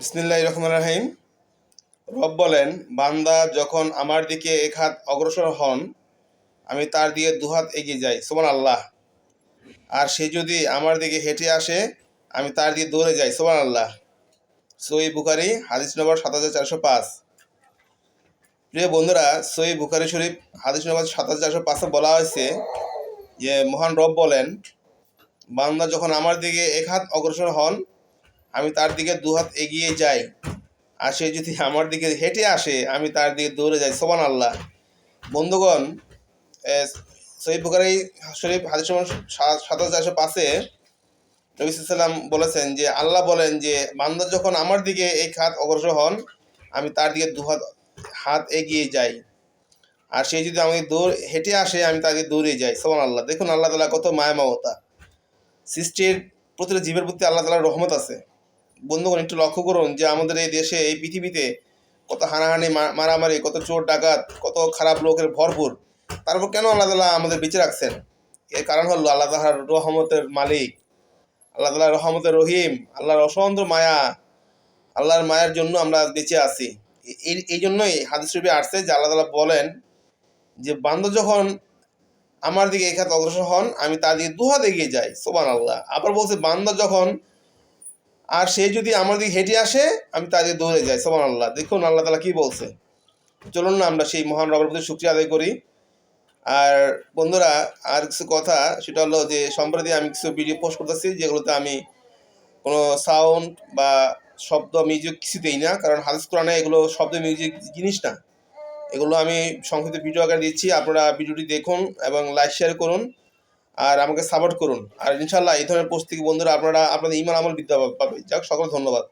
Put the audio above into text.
বিসমিল্লাহির রহমানির রহিম। রব বলেন, বান্দা যখন আমার দিকে এক হাত অগ্রসর হন, আমি তার দিকে দুহাত এগিয়ে যাই, সুবহানাল্লাহ। আর সে যদি আমার দিকে হেঁটে আসে, আমি তার দিকে দৌড়ে যাই, সুবহানাল্লাহ। সহিহ বুখারী হাদিস নম্বর ৭৪০৫। প্রিয় বন্ধুরা, সহিহ বুখারী শরীফ হাদিস নম্বর ৭৪০৫ বলা হয়েছে যে মহান রব বলেন, বান্দা যখন আমার দিকে এক হাত অগ্রসর হন, আমি তার দিকে দুহাত এগিয়ে যাই। আর সে যদি আমার দিকে হেঁটে আসে, আমি তার দিকে দৌড়ে যাই, সুবহানাল্লাহ। বন্ধুগণ, সহিহ বুখারী শরীফ হাদিস নম্বর ৭৪০৫-এ নবী সাল্লাল্লাহু বলেছেন যে আল্লাহ বলেন যে বান্দা যখন আমার দিকে এক হাত অগ্রসর হন, আমি তার দিকে হাত এগিয়ে যাই। আর সে যদি আমাকে হেঁটে আসে, আমি তাকে দৌড়ে যাই, সুবহানাল্লাহ। দেখুন আল্লাহ তাআলা কত মায়া মমতা। সৃষ্টির প্রতিটা জীবের প্রতি আল্লাহ তাআলার রহমত আছে। বন্ধুগণ, একটু লক্ষ্য করুন যে আমাদের এই দেশে, এই পৃথিবীতে কত হানাহানি, মারামারি, কত চোর ডাকাত, কত খারাপ লোকের ভরপুর। তারপর কেন আল্লাহ তাআলা আমাদের বেঁচে রাখছেন? এর কারণ হলো আল্লাহ তাআলার রহমতের মালিক, আল্লাহ তাআলার রহমতের রহিম, আল্লাহর অসন্ত মায়া। আল্লাহর মায়ের জন্য আমরা বেঁচে আছি। এই জন্যই হাদিস শরীফে আসছে যে আল্লাহ তাআলা বলেন যে বান্দা যখন আমার দিকে এক হাত অগ্রসর হন, আমি তার দিকে দুহাত এগিয়ে যাই, সুবহানাল্লাহ। আবার বলছে বান্দা যখন আর সে যদি আমার দিকে হেঁটে আসে, আমি তার দিকে দৌড়ে যাই, সুবহানাল্লাহ। দেখুন আল্লাহ তাআলা কি বলছে। চলুন না আমরা সেই মহান রবের প্রতি শুকরিয়া আদায় করি। আর বন্ধুরা, আর কিছু কথা, সেটা হলো যে সম্প্রতি আমি কিছু ভিডিও পোস্ট করতেছি যেগুলোতে আমি কোনো সাউন্ড বা শব্দ, মিউজিক কিছু দেই না, কারণ হাদিস কোরআনে এগুলো শব্দ, মিউজিক জিনিস না। এগুলো আমি সংক্ষিপ্ত ভিডিও আকারে দিচ্ছি। আপনারা ভিডিওটি দেখুন এবং লাইক শেয়ার করুন আর আমাকে সাপোর্ট করুন। আর ইনশাল্লাহ এই ধরনের পোস্ট থেকে বন্ধুরা আপনারা আপনাদের ঈমান আমল বৃদ্ধি পাবে। যাক, সকল ধন্যবাদ।